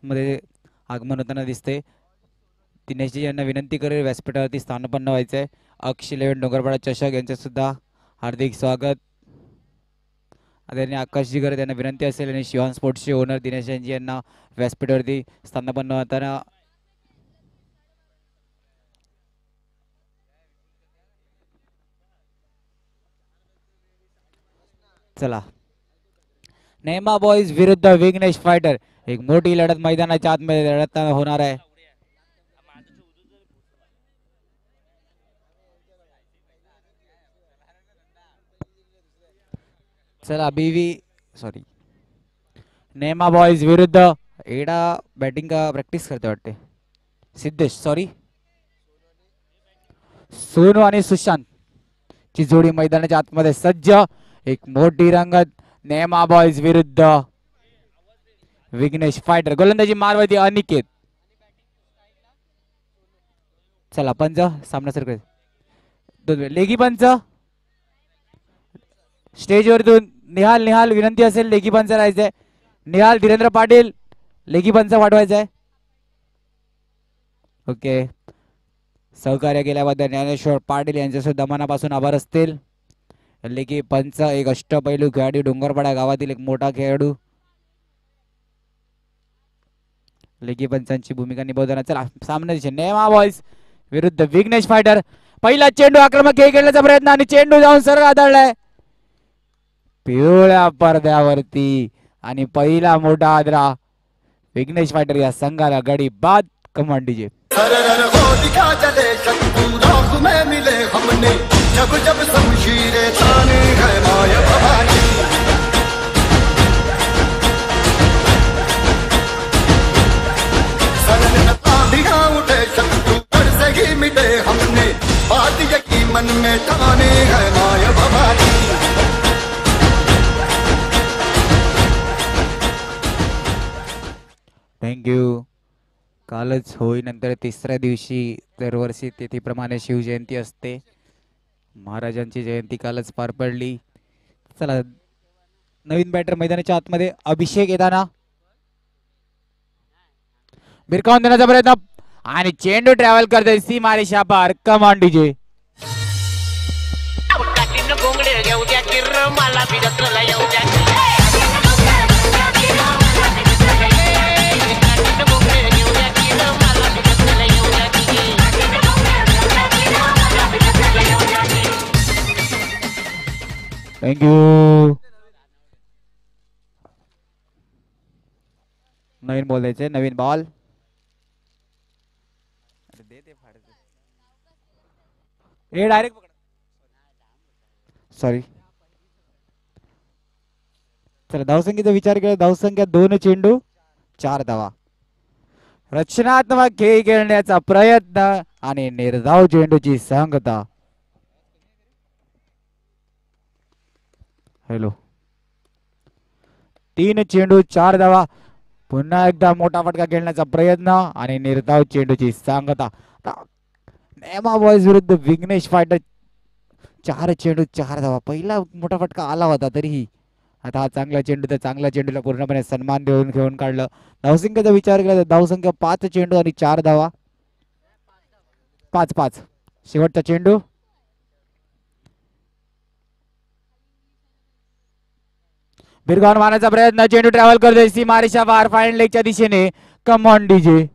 आतमध्ये आगमन होताना दिसते. दिनेशजी यांना विनंती करेल व्यासपीठावरती स्थानपन्न व्हायचंय. अक्षय लेवण डोंगरपाडा चषक यांचे सुद्धा हार्दिक स्वागत. आदरणीय आकाशजी गरज यांना विनंती असेल आणि शिवान स्पोर्ट्सचे ओनर दिनेशजी यांना व्यासपीठावरती स्थानपन्न होताना चला. नेमा बॉयज विरुद्ध विघ्नेश फायटर, एक मोठी लढत मैदानाच्या आतमध्ये लढत होणार आहे. चला सॉरी नेमा बॉयज विरुद्ध एडा बॅटिंग का प्रॅक्टिस करते वाटते. सिद्धेश सॉरी सोनू आणि सुशांत ची जोडी मैदानाच्या आतमध्ये सज्ज. एक मोठी रंगत नेमा बॉयज विरुद्ध विघ्नेश फायटर. गोलंदाजी मारवाती अनिकेत. चला पंच सामन्यासारखे लेगी पंच स्टेजवरतून निहाल विनंती असेल लेगी पंच राहायचंय. निहाल धीरेंद्र पाटील लेगी पंच पाठवायचंय. ओके सहकार्य केल्याबद्दल ज्ञानेश्वर पाटील यांचे सुद्धा मनापासून आभार असतील. लेगी पंच एक अष्टपैलू खेळाडू, डोंगरपाडा गावातील एक मोठा खेळाडू. लेगी पंचांची भूमिका निभावताना चला सामन्याचे नेमा बॉयज विरुद्ध विघ्नेश फायटर. पहिला चेंडू आक्रमक खेळ खेळण्याचा प्रयत्न आणि चेंडू जाऊन सरळ आदळलाय पिवळ्या पडद्यावरती आणि पहिला मोठा आदरा विघ्नेश फायटर या संघाला गडी बाद. कमांड डीजे जब जब शमशीरें ताने है माया भवानी सरन आंधियां उठे शत्रु पर से ही मिटे हमने बात यकीन मन में ठाने है माया भवानी. थँक्यू. कालच होळीनंतर तिसऱ्या दिवशी दरवर्षी तिथीप्रमाणे शिवजयंती असते. महाराजांची जयंती कालच पार पडली. चला नवीन बॅटर मैदानाच्या आतमध्ये अभिषेक येताना भिरकावून देण्याचा प्रयत्न आणि चेंडू ट्रॅव्हल करतोय सीमा रेषा पार. Command DJ thank you. नवीन बॉल द्यायचे. नवीन बॉल हे डायरेक्ट सॉरी. चला धावसंख्येचा विचार केला. धावसंख्या 2 चेंडू 4 धावा. रचनात्मक खेळ खेळण्याचा प्रयत्न आणि निर्धाव चेंडूची सांगता. हॅलो 3 चेंडू 4 धावा. पुन्हा एकदा मोठा फटका खेळण्याचा प्रयत्न आणि निर्धाव चेंडूची सांगता. नेमा बॉयज विरुद्ध विघ्नेश फायटर 4 चेंडू 4 धावा. पहिला मोठा फटका आला होता तरीही आता हा चांगला चेंडू, तर चांगला चेंडूला पूर्णपणे सन्मान देऊन घेऊन काढलं. धावसंख्येचा विचार केला तर धावसंख्या 5 चेंडू आणि 4 धावा. 5-5 शेवटचा चेंडू. भिरकावून मारण्याचा प्रयत्न. चेंडू ट्रॅव्हल करतोय सीमा रेषा पार फायनल लेगच्या दिशेने. कम ऑन डीजे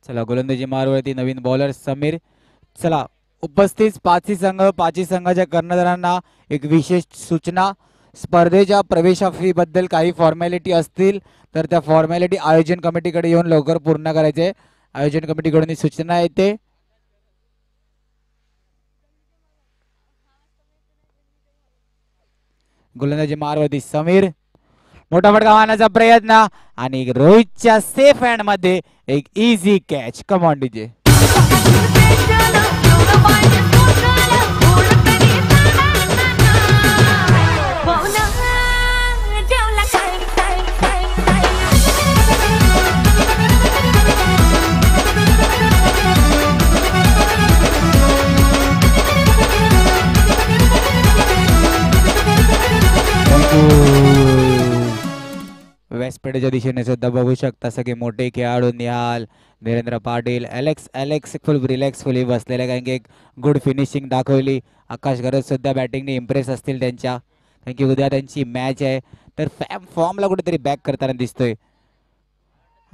चला गोलंदाजी मारवरती नवीन बॉलर समीर. चला उपस्थित पाचही संघाच्या कर्णधारांना एक विशेष सूचना. स्पर्धेच्या प्रवेशा फी बद्दल काही फॉर्मॅलिटी असतील तर त्या फॉर्मॅलिटी आयोजन कमिटीकडे येऊन लवकर पूर्ण करायचे. आयोजन कमिटीकडून ही सूचना येते. गोलंदाजी मारवती समीर, मोठा फटका मारण्याचा प्रयत्न आणि रोहितच्या सेफ हँड मध्ये एक easy catch. Come on DJ. व्यासपेठेच्या दिशेने सुद्धा बघू शकता सगळे मोठे खेळाडू Nihal, Narendra Patil, Alex full relaxfully बसलेले, कारण की एक गुड फिनिशिंग दाखवली. आकाश गरज सुद्धा बॅटिंगने इम्प्रेस असतील त्यांच्या, कारण की उद्या त्यांची मॅच आहे. तर फॉर्मला कुठेतरी बॅक करताना दिसतोय.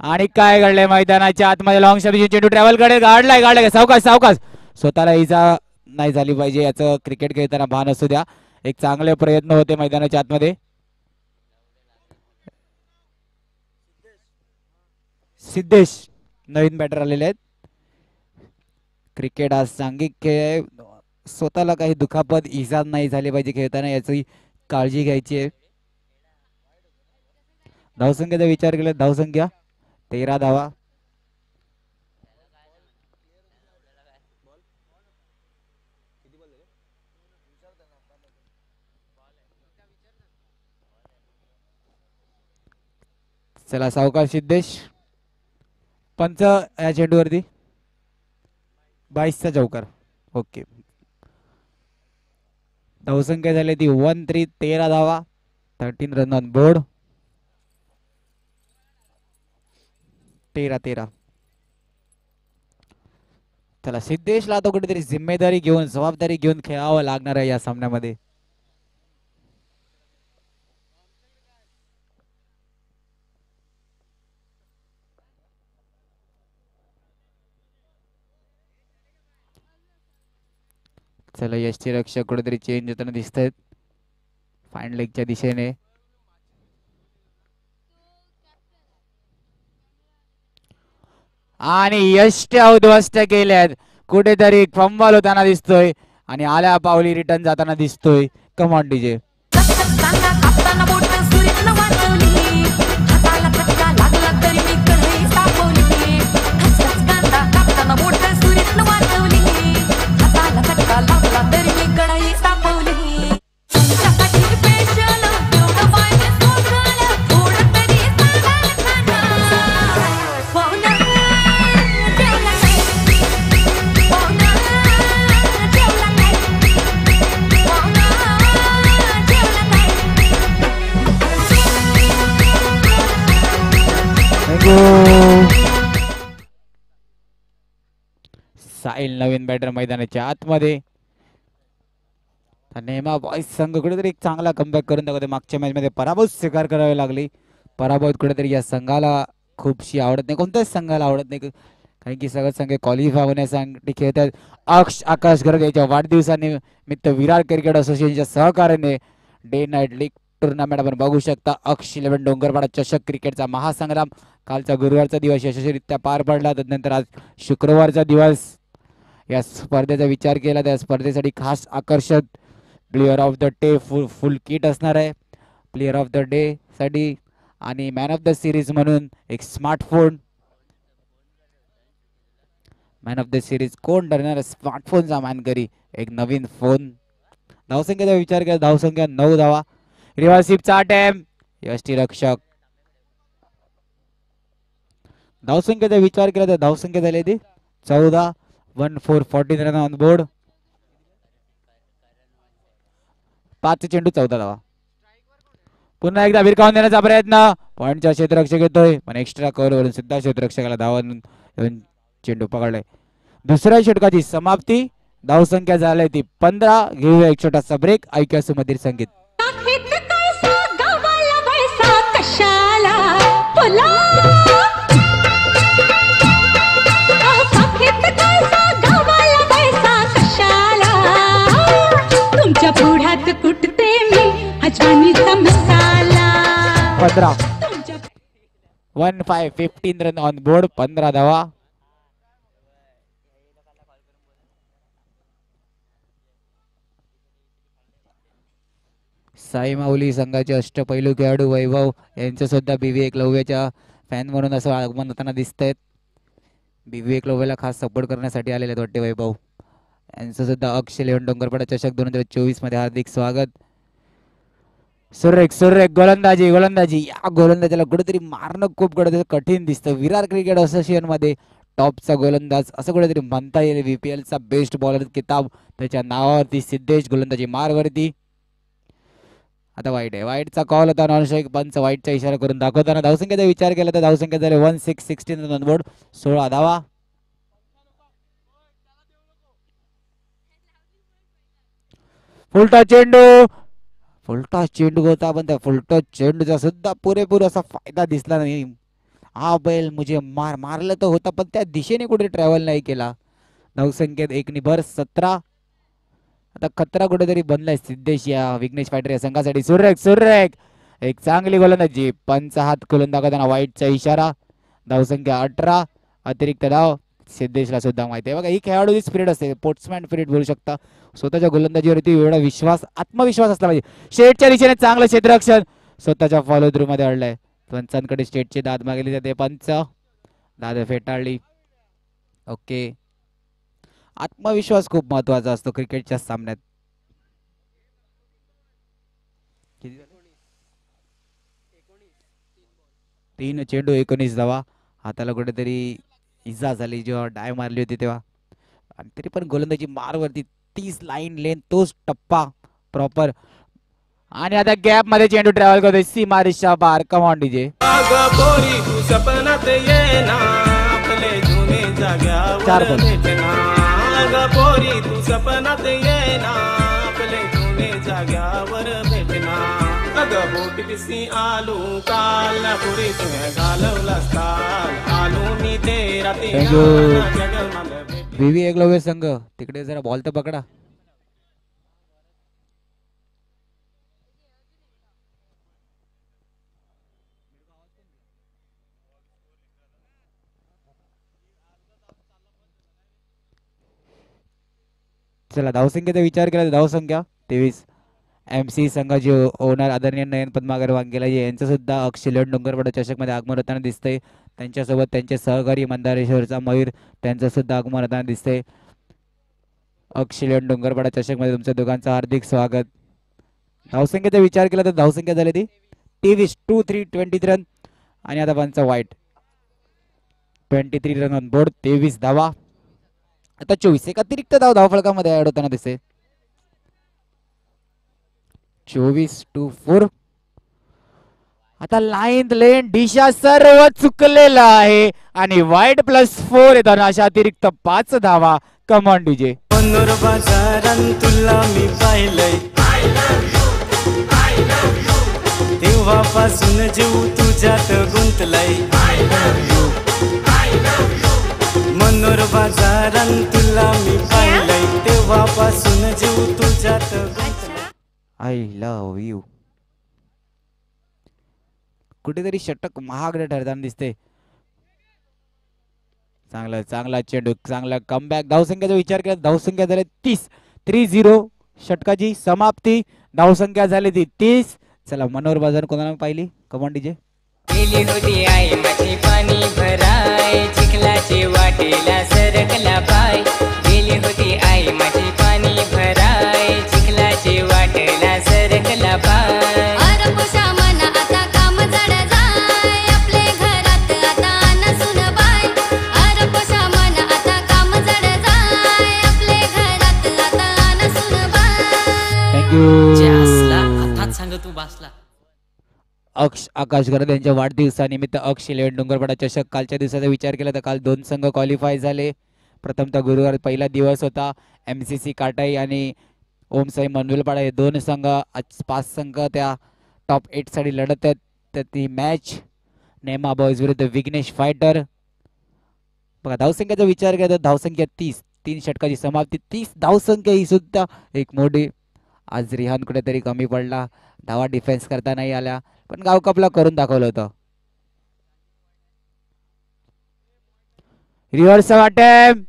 आणि काय घडलंय मैदानाच्या आतमध्ये, लॉंग शॉट चेंडू ट्रॅव्हल कडे गाडलाय सावकाश स्वतःला इजा नाही झाली पाहिजे याचं क्रिकेट खेळताना भान असू द्या. एक चांगले प्रयत्न होते मैदानाच्या आतमध्ये. सिद्धेश नवीन बॅटर आलेले आहेत. क्रिकेट आज सांघिक खेळ, स्वतःला काही दुखापत इजा नाही झाली पाहिजे खेळताना याची काळजी घ्यायची आहे. धावसंख्येचा विचार केला, धावसंख्या 13 धावा. चला सावकाश सिद्धेश. पंच या चेंडूवरती 22चा चौकार. ओके, धावसंख्या झाली ती 1-3, 13 धावा, 13 रन ऑन बोर्ड. 13. चला सिद्धेशला आता कुठेतरी जिम्मेदारी घेऊन, जबाबदारी घेऊन खेळावं लागणार आहे या सामन्यामध्ये. चला यष्टी रक्षक कुठेतरी चेंज होताना दिसत आहेत फाईन लेगच्या दिशेने. आणि यष्ट्या उद्ध्वस्त केल्यात, कुठेतरी फंबल होताना दिसतोय आणि आल्या पावली रिटर्न जाताना दिसतोय. Come on DJ. साहिल नवीन बॅटर मैदानाच्या आतमध्ये. नेमा बॉईज संघ कुठेतरी एक चांगला कमबॅक करून दाखवते. मागच्या मॅच मध्ये पराभव स्वीकार करावी लागली. पराभव कुठेतरी या संघाला खूपशी आवडत नाही, कोणत्याच संघाला आवडत नाही, कारण की सगळे संघ क्वालिफाय होण्यासाठी खेळतात. आकाश गरज याच्या वाढदिवसानिमित्त विराट क्रिकेट असोसिएशनच्या सहकार्याने डे नाईट लीग टुर्नामेंट आपण बघू शकता. अक्ष 11 डोंगरपाडा चषक क्रिकेटचा महासंग्राम कालचा गुरुवारचा दिवस यशस्वीरित्या पार पडला. त्यानंतर आज शुक्रवारचा दिवस. या स्पर्धेचा विचार केला त्या स्पर्धेसाठी खास आकर्षक player of the day full kit असणार आहे प्लेयर ऑफ द डे साठी. आणि मॅन ऑफ द सिरीज म्हणून एक smartphone. Man of the series कोण ठरणार? स्मार्टफोनचा मानकरी एक नवीन फोन. धावसंख्येचा विचार केला, धावसंख्या 9 धावा. रिव्हर्सिपचा अटेम्प्ट, यष्टी रक्षक. धावसंख्येचा विचार केला तर धावसंख्या झाली ती 14, 1-4, 14 रन ऑन बोर्ड. 5 चेंडू 14 धावा. पुन्हा एकदा भिरकावून देण्याचा प्रयत्न, पॉइंटचा क्षेत्ररक्षक येतोय पण एक्स्ट्रा कव्हर वरून सुद्धा क्षेत्ररक्षकाला धावा चेंडू पकडलाय. दुसऱ्या षटकाची समाप्ती. धावसंख्या झाली ती 15. घेऊया एक छोटासा ब्रेक, ऐकूया सुमधुर संगीत. कशाला 15 15 रन ऑन बोर्ड 15 धावा. साई माऊली संघाचे अष्टपैलू खेळाडू वैभव यांचं सुद्धा बीव्ही एकलव्याच्या फॅन म्हणून असं आगमन होताना दिसतंय. बीव्ही एकलव्याला खास सपोर्ट करण्यासाठी आलेले आहेत वाटते वैभव यांचं सुद्धा अक्षय लेवण डोंगरपाडा चषक 2024 मध्ये हार्दिक स्वागत. सुरेख गोलंदाजी या गोलंदाजाला कुठेतरी मारणं खूप कठीण दिसतं. विरार क्रिकेट असोसिएशन मध्ये टॉपचा गोलंदाज असं कुठेतरी म्हणता येईल. VPL चा बेस्ट बॉलर किताब त्याच्या नावावरती. सिद्धेश गोलंदाजी मारवरती. आता वाईटचा कॉल होता. नॉन स्ट्राईक पंच वाईटचा इशारा करून दाखवताना धावसंख्येचा विचार केला तर धावसंख्या झाले 16 रन बोर्ड 16 धावा. फुलटॉस चेंडू होता पण त्या फुलटॉस चेंडूचा सुद्धा पुरेपूर असा फायदा दिसला नाही. हा बैल मुझे मारलं तर होता पण त्या दिशेने कुठे ट्रॅव्हल नाही केला. धावसंख्येत 1 17. आता खतरा कुठेतरी बनलाय सिद्धेश या विघ्नेश फायटर या संघासाठी. सुरेख एक चांगली गोलंदाजी. पंच हात खोलून दाखवताना वाईटचा इशारा. धावसंख्या 18. अतिरिक्त धाव सिद्धेशला सुद्धा माहिती आहे. बघा ही खेळाडूची स्पिरिट असते. स्पोर्ट्समॅन स्पिरिट बोलू शकता. स्वतःच्या गोलंदाजीवरती एवढा आत्मविश्वास असला पाहिजे. शेटच्या दिशेने चांगलं क्षेत्ररक्षण स्वतःच्या फॉलो थ्रू मध्ये अडलंय. पंचांकडे स्टेटची दाद मागितली जाते. पंच दाद फेटाळली. ओके आत्मविश्वास खूप महत्वाचा असतो क्रिकेटच्या सामन्यात. 3 चेंडू 19 धावा. हाताला कुठेतरी इजा झाली जेव्हा डाय मारली होती तेव्हा. आणि तरी पण गोलंदाजी मारवरती 30 लाईन लेन तोच टप्पा प्रॉपर. आणि आता गॅप मध्ये चेंडू ट्रॅव्हल करतोय. सीमा रिषा बार कमांड डीजे 4 पोरी तू सपनात ये ना आपले जुने जाग्यावर भेटना. अगं बोट दिसी आलू काल ना पुरी तुम्ही घालवलास काल आलू मी ते रात्री. बीव्ही एकलव्य संघ तिकडे जरा बॉल तर पकडा. चला धावसंख्येचा विचार केला तर धावसंख्या 23. MC संघाचे ओनर आदरणीय नयन पद्माकर वांगेला यांचं सुद्धा अक्षय लेवण डोंगरपाडा चषक मध्ये आगमन होताना दिसतंय. त्यांच्यासोबत त्यांचे सहकारी मंदारेश्वरचा मयूर त्यांचं सुद्धा आगमन होताना दिसतंय. अक्षय लेवण डोंगरपाडा चषक मध्ये तुमच्या दोघांचं हार्दिक स्वागत. धावसंख्येचा विचार केला तर धावसंख्या झाली ती 23. 23 रन. आणि आता पंच वाईट 23 रन ऑन बोर्ड 23 धावा. आता 24 एक अतिरिक्त धावफलकामध्ये ऍड होताना दिसते. 24-4. आता लाईन लेन दिशा सर्व चुकलेला आहे आणि वाईट +4 येताना अशा अतिरिक्त 5 धावा. कमॉन डीजे तुला मी पाहिलंय तेव्हापासून जीव तुझ्यात गुंतलाय. मनोर बाजारात तुला मी पाहिलंय तेव्हापासून जीव तुझ्यात गुंतलाय. I love you. कुठेतरी षटक महागडे ठरताना दिसते. चांगला चेंडू चांगला कमबॅक. धावसंख्येचा विचार केला धावसंख्या झाली 30. 30 षटकाची समाप्ती. धावसंख्या झाली ती 30. चला मनोहर बाजार कोणाला पाहिली कमॉन डीजे. गेली होती आई माझी पाणी भराय चिखलाची वाटेला सरकला पाय. गेली होती आई माझी पाणी भराय चिखलाची वाटेला सरकला पाय. आता काम जड जाय आपले घरात आता नसून बाय. आता काम जड जाय आपले घरात आता नसून बाय. थँक्यू. सांग तू बासला. आकाश गरड यांच्या वाढदिवसानिमित्त अक्षय लेवण डोंगरपाडा चषक कालच्या दिवसाचा विचार केला तर काल 2 संघ क्वालिफाय झाले. प्रथमतः गुरुवार पहिला दिवस होता. MCC काटाई आणि ओम साई मनवेलपाडा हे 2 संघ 5 संघ त्या टॉप 8 साठी लढत आहेत. तर ती मॅच नेमा बॉयज विरुद्ध विघ्नेश फायटर. बघा धावसंख्येचा विचार केला तर धावसंख्या 30. 3 षटकाची समाप्ती 30 धावसंख्या ही सुद्धा एक मोठी आज रिहान कुठेतरी कमी पडला, धावा डिफेन्स करता नाही आल्या, पण गाव कपला करून दाखवलं होतं. रिव्हर्स अटेम्प्ट,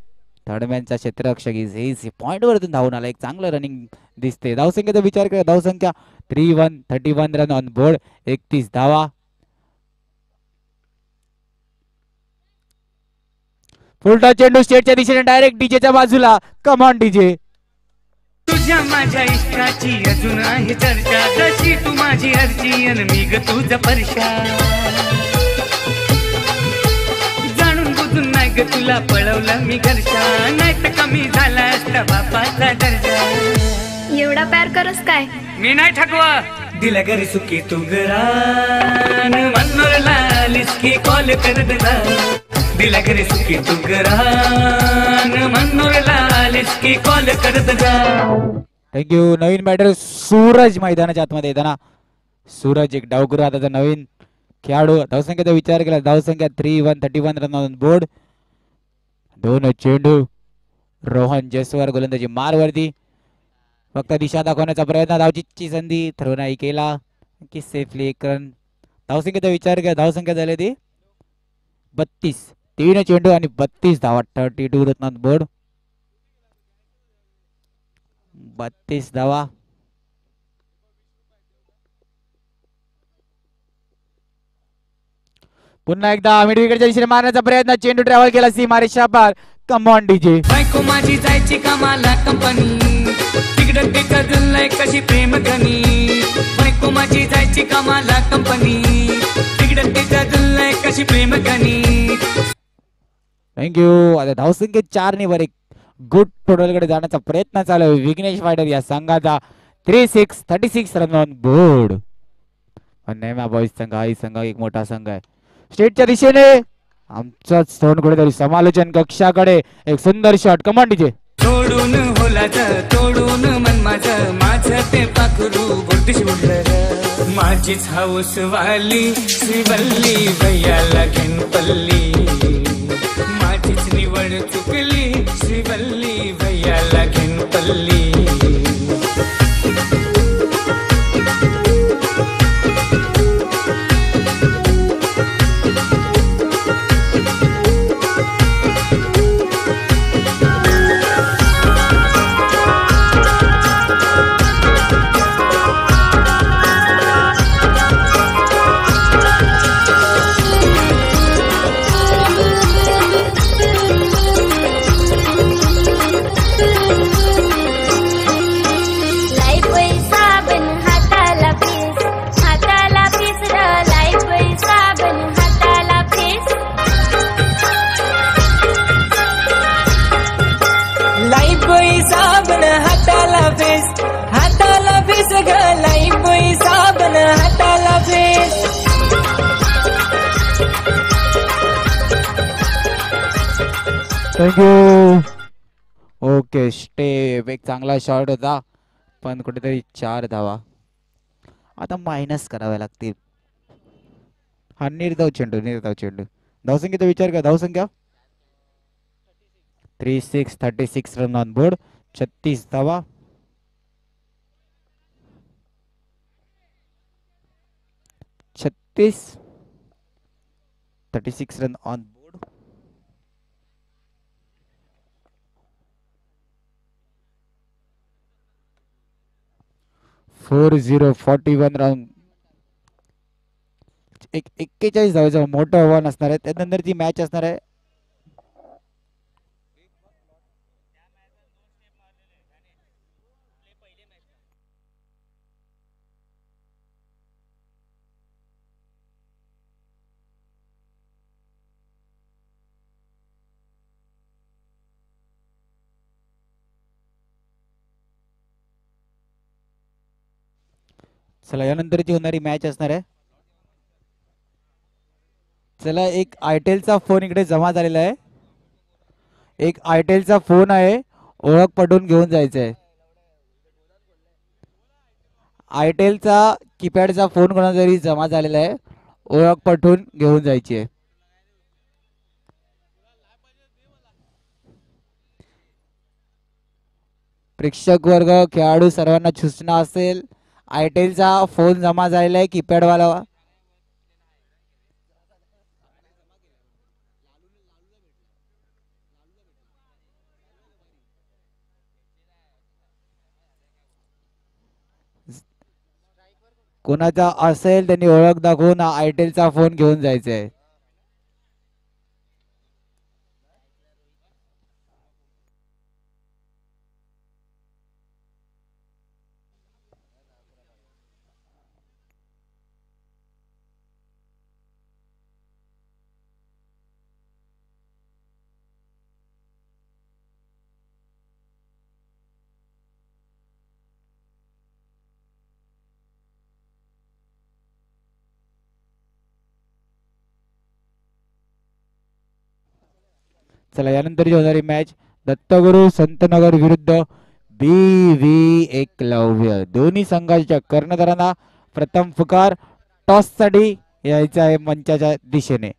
थर्डमॅनचा क्षेत्ररक्षक इझी पॉइंट वरतून धावून आला. एक चांगलं रनिंग दिसते. धावसंख्येचा विचार केला, धावसंख्या 31 रन ऑन बोर्ड, 31 धावा. फुलटॉस चेंडू स्टेटच्या दिशेने डायरेक्ट डीजेच्या बाजूला. Come on DJ. तुझ्या माझ्या इष्टाची अजून आहे चर्चा, जशी तू माझी अर्जी अन मी ग तुझा परशा. जाणून बुजून नाही ग तुला पळवलं मी घरच्या, नाही तर कमी झाला असता बापाचा दर्जा. एवढा प्यार करस काय? मी नाही ठकवा दिला घरी सुखी तू गरान, मनोरला आलीस की कॉल करत जा. दिला घरी सुखी तू गरान, मनोरला आलीस की कॉल करत जा. थँक्यू. नवीन बॅटर सूरज मैदानाच्या आतमध्ये येताना. सूरज एक डावकरू आता नवीन खेळाडू. धावसंख्येचा विचार केला, धावसंख्या 31 रन ऑन बोर्ड. दोन चेंडू. रोहन जयस्वाल गोलंदाजी मारवरती. फक्त दिशा दाखवण्याचा प्रयत्न, धावचीची संधी, थ्रो नाही केला की सेफली एक रन. धावसंख्येचा विचार केला, धावसंख्या झाली ती 32. 3 चेंडू आणि 32 धावा. 32 रन ऑन बोर्ड. 32 धावा. पुन्हा एकदा मिड विकेटच्या दिशेने मारण्याचा प्रयत्न, चेंडू ट्रॅव्हल केला सीमा रेषा पार. Come on DJ. बायको माझी जायची कामाला कंपनी, तिकडं तिचं जुलय कशी प्रेम गणी. बायको माझी जायची कामाला कंपनी, तिकडं तिचं जुलय कशी प्रेम गणी. थँक्यू. आता धावसंख्येत 4 ने वर एक गुड टोटलकडे जाण्याचा प्रयत्न चालू आहे विघ्नेश फायटर या संघाचा. 36 रन ऑन बोर्ड. नेमा बॉईज संघ हा संघ एक मोठा संघ आहे. स्टेटच्या दिशेने आमचाच तोंड कुठेतरी समालोचन कक्षाकडे. एक सुंदर शॉट. Command DJ. तोडून होलाच तोडून मन माझं ते पाखरू बोलतीस उडलं. माझीच हाऊस वाली श्रीवल्ली भैयाला घेन पल्ली, माझीच निवड चुकली श्रीवल्ली भैयाला घेन पल्ली. थँक्यू. Okay step. एक चांगला शॉट होता पण कुठेतरी 4 धावा आता मायनस कराव्या लागतील. हा निर्धाव चेंडू. धावसंख्येचा विचार करा. धावसंख्या 36 रन ऑन बोर्ड. 36 धावा. 36 रन ऑन बोर्ड. 41 रन. 41 धावायचं मोठं आव्हान असणार आहे. त्यानंतर ती मॅच असणार आहे. चला यानंतरची होणारी मॅच असणार आहे. चला एक आयटेलचा फोन इकडे जमा झालेला आहे. एक आयटेलचा फोन आहे. ओळख पटवून घेऊन जायचं आहे. आयटेलचा कीपॅडचा फोन कोणा तरी जमा झालेला आहे. ओळख पटवून घेऊन जायची आहे. प्रेक्षक वर्ग खेळाडू सर्वांना सूचना असेल, आयटेलचा फोन जमा झालेला आहे कीपॅडवाला. कोणाचा असेल त्यांनी ओळख दाखवून आयटेलचा फोन घेऊन जायचा आहे. चला यानंतरची होणारी मॅच दत्तगुरु संतनगर विरुद्ध BV एकलव्य. दोन्ही संघाच्या कर्णधारांना प्रथम पुकार टॉस साठी यायचा आहे मंचाच्या दिशेने.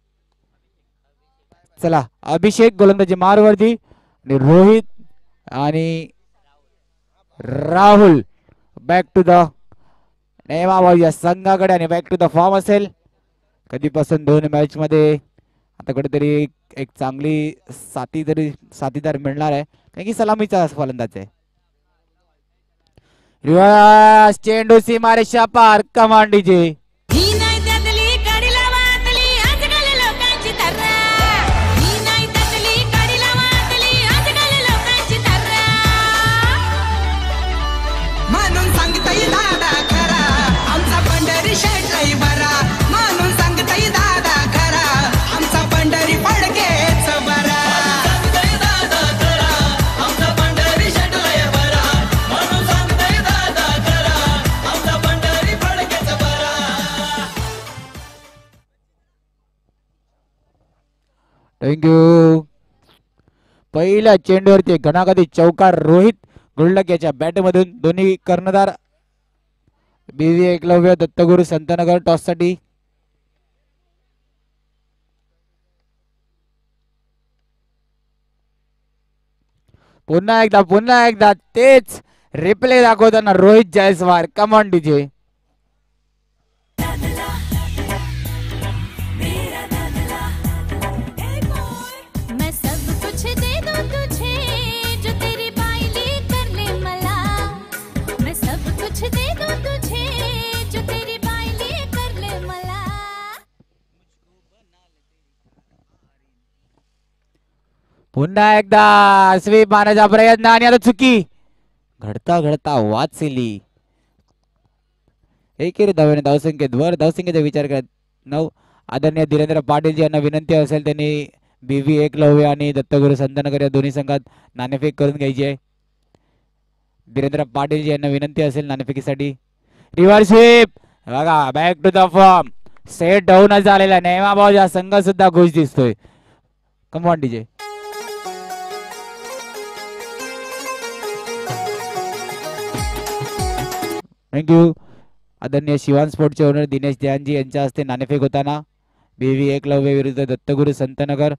चला अभिषेक गोलंदाजी मारवरती आणि रोहित आणि राहुल बॅक टू द नेमाबाई या संघाकडे आणि बॅक टू द फॉर्म असेल. कधीपासून दोन मॅच मध्ये आता कुठेतरी एक चांगली साथीदार मिळणार आहे, कारण की सलामीचा फलंदाज आहे. रिवर्स चेंडू सीमारेषा पार. Command DJ. थँक्यू. पहिल्या चेंडूवरती घणाघाती चौकार रोहित गुल्लक याच्या बॅटमधून. दोन्ही कर्णधार BV एकलव्य दत्तगुरु संतनगर टॉस साठी. पुन्हा एकदा तेच रिप्ले दाखवताना रोहित जायस्वाल. Come on DJ. पुन्हा एकदा स्वीप मारण्याचा प्रयत्न आणि आता चुकी. घडता वाचली. एकेरी धावेने धावसंख्येत वर. धावसंख्येचा विचार करत 9 आदरणीय धीरेंद्र पाटील यांना विनंती असेल त्यांनी BV एकलव्य आणि दत्तगुरु संतनगर या दोन्ही संघात नाणेफेक करून घ्यायची आहे. धीरेंद्र पाटील यांना विनंती असेल नाणेफेकीसाठी. रिव्हर्स स्वीप बघा. Back to the form. Set down झालेला नेमाबाज हा संघ सुद्धा खुश दिसतोय. Come on DJ. थँक्यू. आदरणीय शिवान स्पोर्टचे ओनर दिनेश ध्यानजी यांच्या हस्ते नाणेफेक होताना BV एकलव्य विरुद्ध दत्तगुरु संतनगर.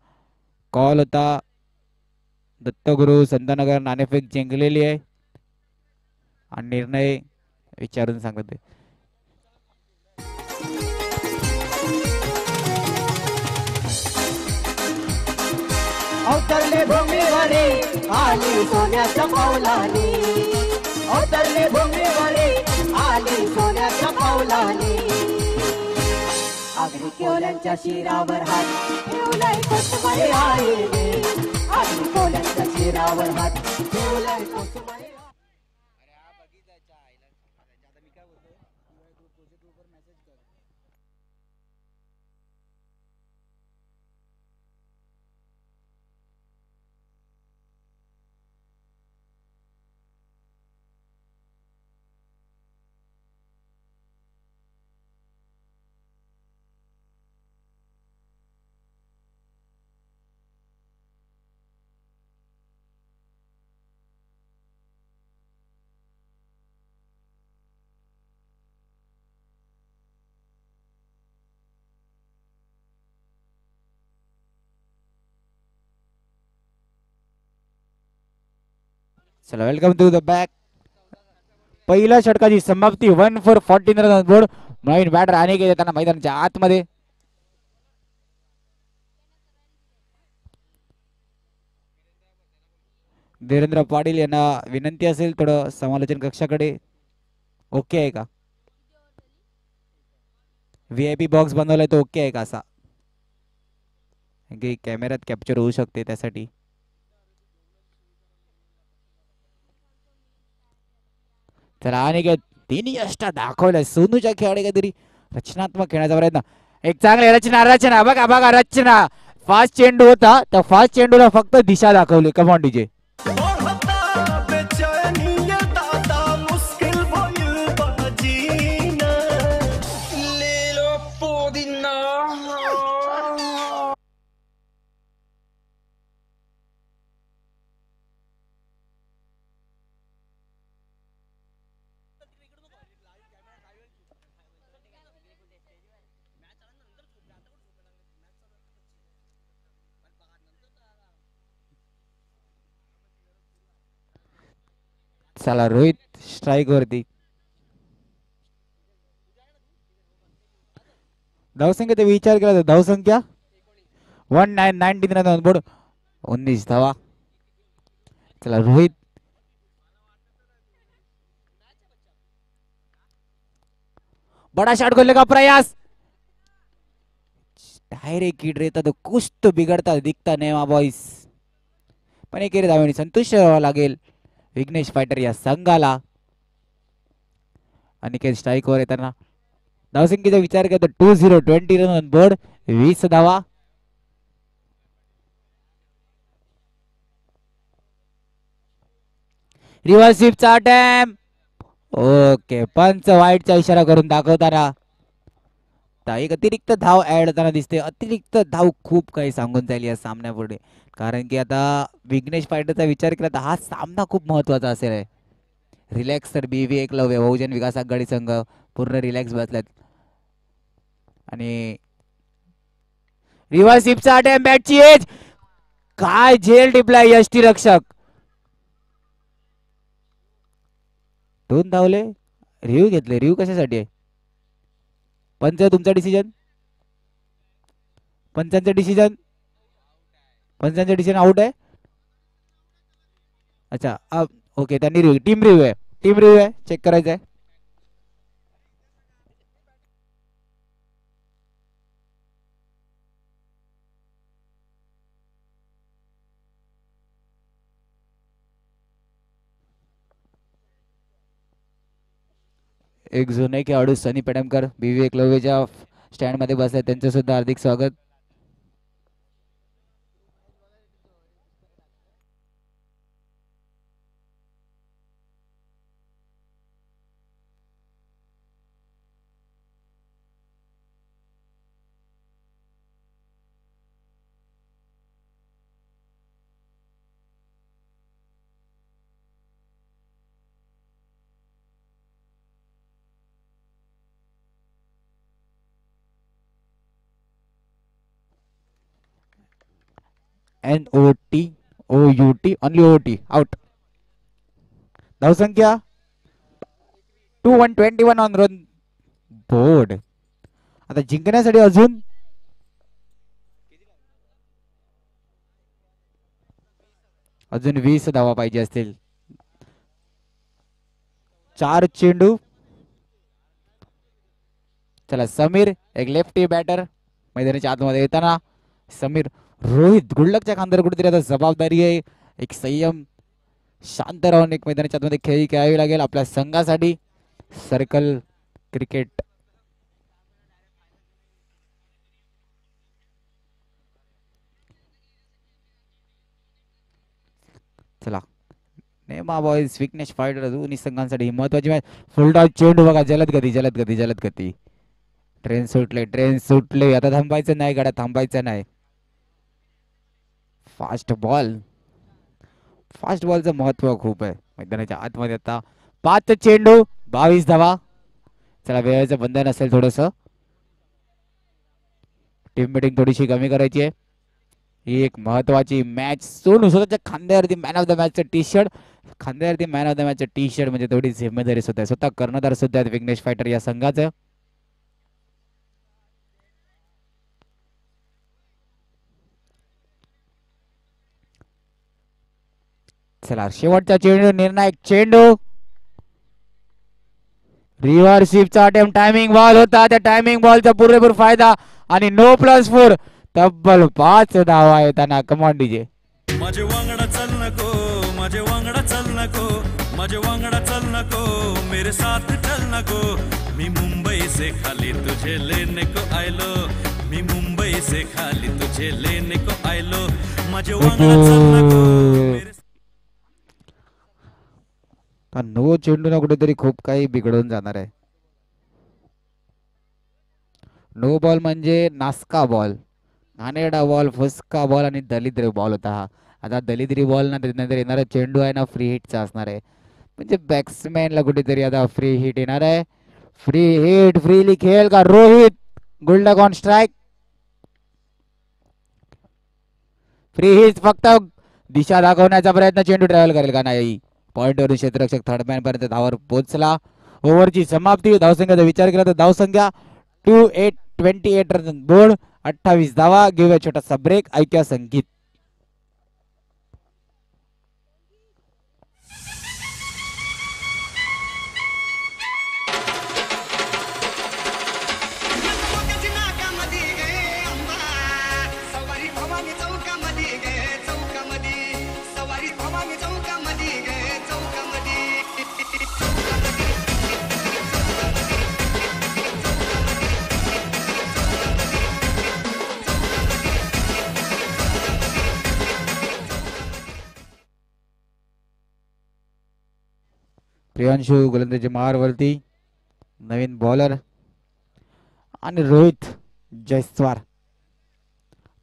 कॉल होता दत्तगुरु संतनगर नाणेफेक जिंकलेली आहे आणि निर्णय विचारून सांगते. अवतरले भूमीवरी आली सोन्याच्या पावलानी. अवतरले भूमीवरी आली सोन्याच्या पावलानी. आगरी कोल्यांच्या शिरावर हात ठेवलाय कोसमाई आईने. आगरी कोल्यांच्या शिरावर हात ठेवलाय कोसमाई. चला वेलकम टू द बॅक. पहिल्या षटकाची समाप्ती 1 for 14 रन बोर्ड. नवीन बॅटर आणि देताना मैदानाच्या आतमध्ये. धीरेंद्र पाटील यांना विनंती असेल थोडं समालोचन कक्षाकडे. ओके आहे का? VIP बॉक्स बनवलाय तो ओके आहे का असा? कॅमेऱ्यात कॅप्चर होऊ शकते त्यासाठी. चला आणि तिन्ही अष्टा दाखवलंय सोनूच्या खेळाडू काहीतरी रचनात्मक खेळण्याचा प्रयत्न. एक चांगली रचना रचना बघा बघा रचना. फास्ट चेंडू होता त्या फास्ट चेंडूला फक्त दिशा दाखवली. Come on DJ. चला रोहित स्ट्राईक वरती. धावसंख्या विचार केला तर धावसंख्या 19 रन बोर्ड 19 धावा. चला रोहित बड़ा शॉट खोलने का प्रयास. डायरेक्ट किड रहता तो कुछ तो बिगड़ता दिखता नेमा बॉयज. पण एकेरी धावणी संतुष्ट व्हावं लागेल विघ्नेश फायटर या संघाला. अनिकेत स्ट्राईक वर येताना धावसंख्येचा विचार केला तर 20 रन बोर्ड 20 धावा. Reverse स्वीपचा attempt. ओके पंच वाईटचा इशारा करून दाखवताना एक अतिरिक्त धाव ऍड होताना दिसते. अतिरिक्त धाव खूप काही सांगून जाईल या सामन्यापुढे. कारण की आता विघ्नेश फायटरचा विचार केला तर हा सामना खूप महत्वाचा असेल आहे. रिलॅक्स तर BV एकलव्य बहुजन विकास आघाडी संघ पूर्ण रिलॅक्स बसल्यात. आणि रिव्हर्स स्वीपचा अटेम्प्ट बॅटची एज. काय झेल टिपलाय यष्टी रक्षक. 2 धावले. रिव्ह्यू घेतले. रिव्ह्यू कशासाठी आहे? पंच तुमचा डिसिजन. पंचांचं डिसिजन आउट आहे. अच्छा ओके त्यांनी रिव्ह्यू टीम रिव्ह्यू आहे चेक करायचं आहे. एक जुने खेळाडू सनी पेडमकर BV एकलव्यच्या स्टँड मध्ये बसले त्यांचं सुद्धा हार्दिक स्वागत. NOT OUT only OT out. धावसंख्या 21 ऑन रन बोर्ड. आता जिंकण्यासाठी अजून अजून 20 धावा पाहिजे असतील. 4 चेंडू. चला समीर एक लेफ्टी बॅटर मैदानाच्या आतमध्ये येताना. समीर रोहित गुडलकच्या खांद्यावर कुठेतरी आता जबाबदारी आहे. एक संयम शांत राहून एक मैदानाच्या आतमध्ये खेळी खेळावी लागेल आपल्या संघासाठी. सर्कल क्रिकेट चला नेमा बॉयज विघ्नेश फायटर दोन्ही संघांसाठी महत्वाची मॅच. फुलटॉस चेंडू बघा जलद गती. ट्रेन सुटले आता थांबायचं नाही गाड्या थांबायचं नाही. फास्ट बॉलचं महत्व खूप आहे मैदानाच्या आतमध्ये. आता 5 चेंडू 22 धावा. चला वेळेचं बंधन असेल थोडस. टीम मीटिंग थोडीशी कमी करायची आहे. ही एक महत्वाची मॅच. सोनू स्वतःच्या खांद्यावरती मॅन ऑफ द मॅचचं टी-शर्ट खांद्यावरती man of the match T-shirt म्हणजे तेवढी जिम्मेदारी सुद्धा आहे. स्वतः कर्णधार सुद्धा आहेत विघ्नेश फायटर या संघाचं. चला शेवटचा चेंडू, निर्णायक चेंडू. रिव्हर्सिपचा अटेम्प्ट टायमिंग बॉल होता. त्या टायमिंग बॉलचा पुरेपूर फायदा आणि नो +4 तब्बल 5 धावा येताना. Come on DJ. माझे वांगडा चल नको, माझे वांगडा चल नको, माझे वांगडा चल नको, मेरे साथ चल नको. मी मुंबई से खाली तुझे लेने को आयलो, मी मुंबई से खाली तुझे लेने को आयलो. माझे वांगडा चल नको. नो चेंडू ना कुठेतरी खूप काही बिघडून जाणार आहे. नो बॉल म्हणजे नासका बॉल, घाणेरडा बॉल, फुसका बॉल आणि दलिद्री बॉल होता हा. आता दलिद्री बॉल ना त्यानंतर येणारा चेंडू आहे ना फ्री हिटचा असणार आहे. म्हणजे बॅट्समॅनला कुठेतरी आता फ्री हिट येणार आहे. फ्री हिट, फ्रीली खेळ का रोहित. गुल्डक ऑन स्ट्राईक. फ्री हिट फक्त दिशा दाखवण्याचा प्रयत्न, चेंडू ट्रॅव्हल करेल का नाही. पॉइंटवरून क्षेत्ररक्षक थर्डमॅन पर्यंत धावावर पोहोचला. ओव्हरची समाप्ती. धावसंख्येचा विचार केला तर धावसंख्या 28 रन बोर्ड, 28 धावा. घेऊया छोटासा ब्रेक, ऐक्या संगीत. प्रियांशु गोलंदाजी मारवरती, नवीन बॉलर आणि रोहित जयस्वाल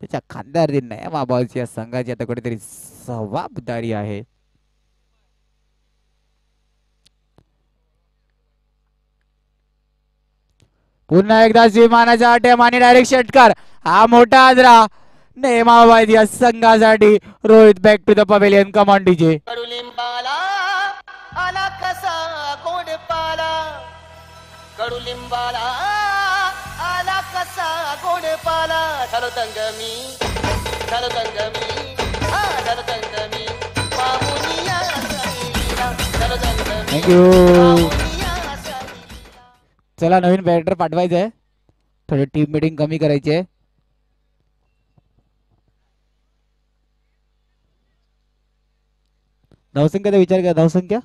त्याच्या खांद्यावरती नया बॉलची या संघाची आता कुठेतरी जबाबदारी आहे. पुन्हा एकदा विमानाचा अटेम आणि डायरेक्ट षटकार. हा मोठा आदरा नेमाबाद या संघासाठी. Rohit back to the pavilion. Command DJ. कडुलिंबाला आला कसा गोड पाला, कडुलिंबाला आला कसा गोड पाला. झालो तंगमी, झालो तंगमी, झालो तंगमी, मामुनिया साईला, झालो तंगमी. थँक्यू. चला नवीन बॅटर पाठवायचं आहे. थोडी टीम मीटिंग कमी करायची आहे. धावसंख्येचा विचार करा. धावसंख्या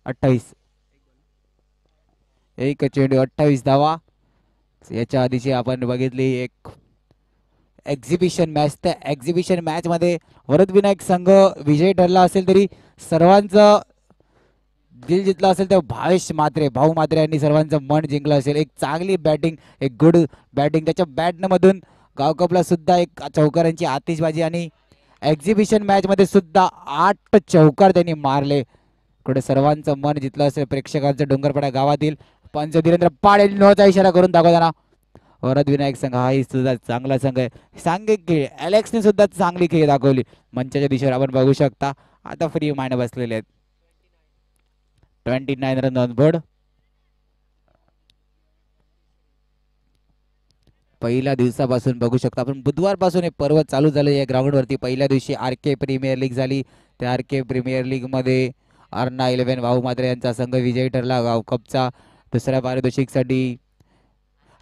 28. एक चेंडू 28 धावा. याच्या आधीची आपण बघितली एक एक्झिबिशन मॅच. त्या एक्झिबिशन मॅच मध्ये वरदविनायक संघ विजयी ठरला असेल तरी सर्वांचं दिल जिंकला असेल तर भाऊ म्हात्रे यांनी सर्वांचं मन जिंकलं असेल. एक चांगली बॅटिंग, एक गुड बॅटिंग. त्याच्या बॅटमधून गावकपला सुद्धा एक चौकारांची आतिषबाजी आणि एक्झिबिशन मॅच मध्ये सुद्धा 8 चौकार त्यांनी मारले. कुठे सर्वांचं मन जिंकलं असेल. प्रेक्षकांचं डोंगरपाडा गावातील पंच धीरेंद्र पाडे नोचा इशारा करून दाखवताना वरदविनायक संघ हाही सुद्धा चांगला संघ आहे. सांघिक खेळ अलेक्सने सुद्धा चांगली खेळ दाखवली. मंचाच्या दिशेवर आपण बघू शकता. आता फ्री माइंड बसलेले आहेत. 29 रन ऑन बोर्ड. पहिल्या दिवसापासून बघू शकता आपण, बुधवारपासून हे पर्व चालू झालं या ग्राउंड वरती. पहिल्या दिवशी आरके प्रीमियर लीग झाली. त्या आरके प्रीमियर लीग मध्ये अर्ना 11 भाऊ म्हात्रे यांचा संघ विजयी ठरला गाव कपचा दुसऱ्या पारितोषिकसाठी.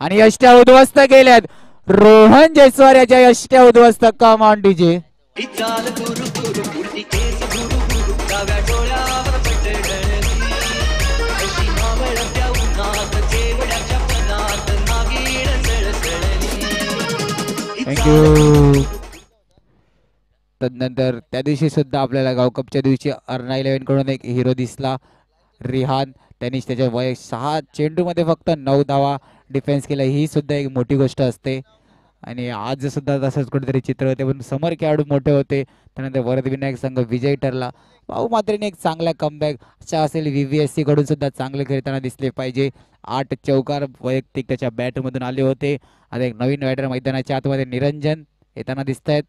आणि यष्ट्या उद्ध्वस्त केल्यात. रोहन जयस्वाल याच्या यष्ट्या उद्ध्वस्त. कम ऑन डीजे. थँक्यू. तदनंतर त्या दिवशी सुद्धा आपल्याला गावकपच्या दिवशी अर्ना 11 कडून एक हिरो दिसला, रिहान. त्यांनी त्याच्या 6 चेंडूमध्ये फक्त 9 धावा डिफेन्स केला. ही सुद्धा एक मोठी गोष्ट असते. आणि आज सुद्धा तसंच कुठेतरी चित्र होते, पण समोर खेळाडू मोठे होते. त्यानंतर वरदविनायक संघ विजयी ठरला. भाऊ म्हात्रेने एक चांगला कमबॅक अशा असेल. VVSC कडून सुद्धा चांगले खेळताना दिसले पाहिजे. 8 चौकार वैयक्तिक त्याच्या बॅटमधून आले होते. आता एक नवीन बॅटर मैदानाच्या आतमध्ये निरंजन येताना दिसत आहेत.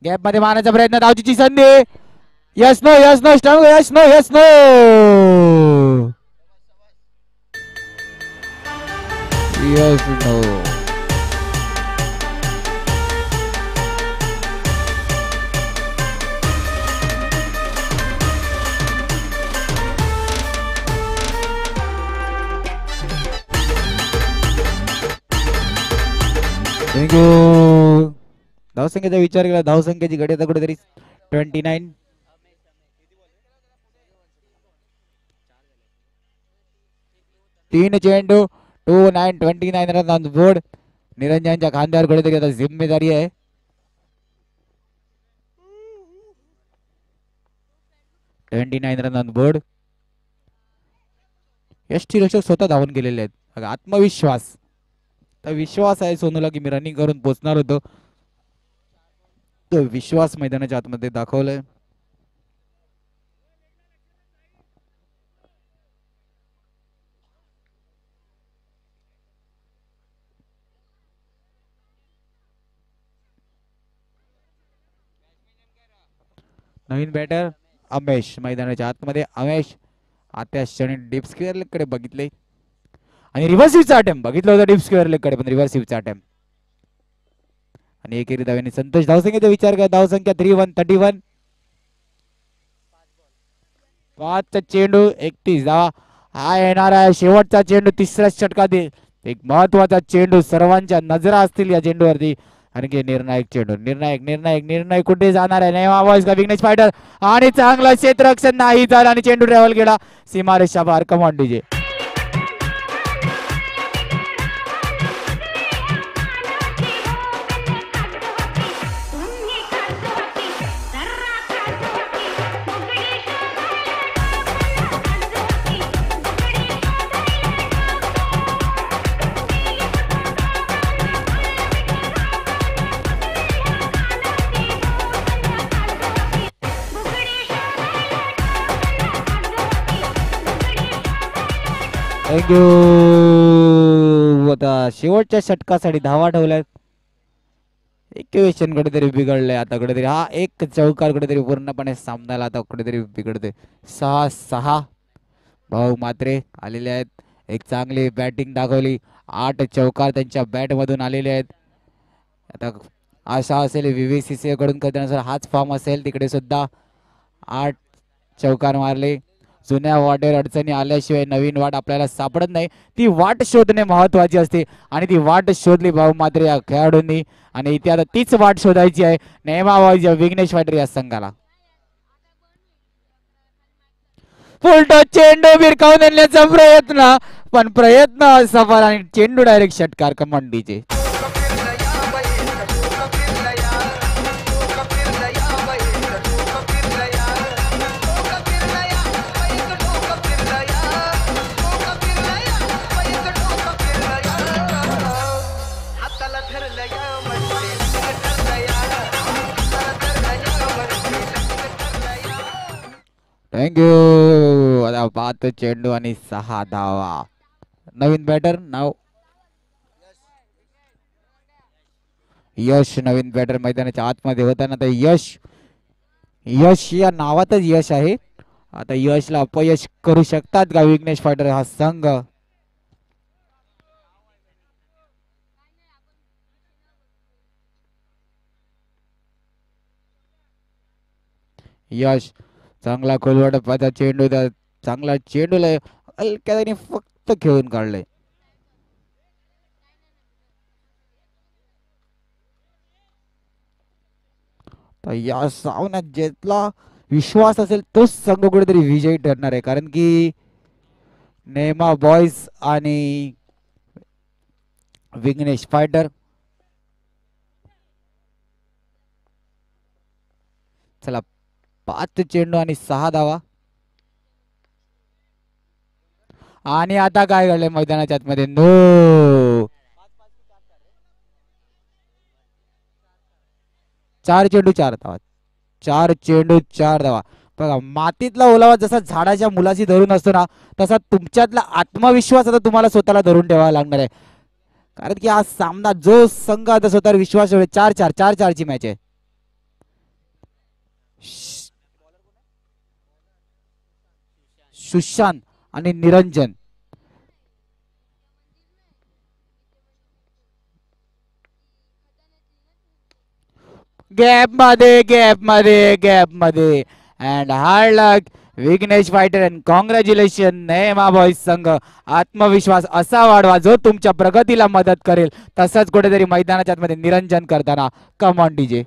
गॅप मध्ये मारण्याचा प्रयत्न, धावचीची संधी. Yes no yes no strong yes no yes no yes no. Thank you. धावसंख्येचा विचार केला, धावसंख्येची घडी आता कुठेतरी 29. तीन चेंडू 29 रन ऑन बोर्ड. निरंजनच्या खांद्यावर कुठेतरी आता जिम्मेदारी आहे. Run on board. यष्टीरक्षक स्वतः धावून गेलेले आहेत. आत्मविश्वास, तर विश्वास आहे सोनूला की मी रनिंग करून पोहोचणार होतो. तो विश्वास मैदानाच्या आतमध्ये दाखवलाय. नवीन बॅटर अमेश मैदानाच्या आतमध्ये. अमेश आता क्षणी डीप स्क्वेअर लेग कडे बघितले आणि रिव्हर्सिव्हचा अटेम्प्ट बघितलं होतं डीप स्क्वेअर लेग कडे, पण रिव्हर्सिव्हचा अटेम्प्ट आणि एकेरी धावेने संतोष. धावसंख्येचा विचार करा, धावसंख्या 31. 5 चेंडू 31 धावा. हा येणार आहे शेवटचा चेंडू तिसऱ्या षटकातील. एक महत्वाचा चेंडू, सर्वांच्या नजरा असतील या चेंडूवरती. आणखी निर्णायक चेंडू, निर्णायक कुठे जाणार आहे? नेमा बॉयज का विघ्नेश फायटर, आणि चांगलं क्षेत्ररक्षण नाही झालं आणि चेंडू ट्रॅव्हल केला सीमारेषा बाहेर. Come on DJ. थँक्यू. आता शेवटच्या षटकासाठी धावा ठेवल्यात. इक्वेशन कुठेतरी बिघडलंय आता, कुठेतरी हा एक चौकार कुठेतरी पूर्णपणे सामन्याला आता कुठेतरी बिघडते. 6-6 भाऊ मात्रे आलेले आहेत. एक चांगली बॅटिंग दाखवली, 8 चौकार त्यांच्या बॅट मधून आलेले आहेत. आता आशा असेल VVCCA कडून कधीनुसार हाच फॉर्म असेल, तिकडे सुद्धा 8 चौकार मारले. जुन्या वाटेवर अडचणी आल्याशिवाय नवीन वाट आपल्याला सापडत नाही. ती वाट शोधणे महत्वाची असते आणि ती वाट शोधली भाऊ मात्र या खेळाडूंनी, आणि इथे आता तीच वाट शोधायची आहे नेमाबाई विघ्नेश फायटर या संघाला. फुलटॉस चेंडू भिरकावून आणण्याचा प्रयत्न, पण प्रयत्न असफल आणि चेंडू डायरेक्ट षटकार. कमांडीचे थँक्यू. आता 5 चेंडू आणि 6 धावा. नवीन बॅटर नाव यश. नवीन बॅटर मैदानाच्या आतमध्ये होताना तर यश या नावातच यश आहे. आता यशला अपयश करू शकतात का विघ्नेश फायटर हा संघ? यश चांगला खोलवाटा चेंडू, चांगला चेंडूला हलक्याने फक्त खेळून काढले. तर या सामन्यात ज्याला विश्वास असेल तोच संघ कुठेतरी विजयी ठरणार आहे, कारण की नेमा बॉयज आणि विघ्नेश फायटर. चला 5 चेंडू आणि 6 धावा. आणि आता काय घडलंय मैदानाच्या आतमध्ये? नो, 4 चेंडू 4 धावा. 4 चेंडू 4 धावा. बघा, मातीतला ओलावा जसा झाडाच्या मुलाशी धरून असतो ना, तसा तुमच्यातला आत्मविश्वास आता तुम्हाला स्वतःला धरून ठेवावा लागणार आहे, कारण की हा सामना जो संघ आता स्वतःवर विश्वास ठेवला 4-4 ची मॅच आहे. सुशांत आणि निरंजन. गॅप मध्ये and hard luck Vighnesh fighter and congratulation Nema boys संघ. आत्मविश्वास असा वाढवा जो तुमच्या प्रगतीला मदत करेल. तसंच कुठेतरी मैदानाच्या आतमध्ये निरंजन करताना. कम ऑन डीजे.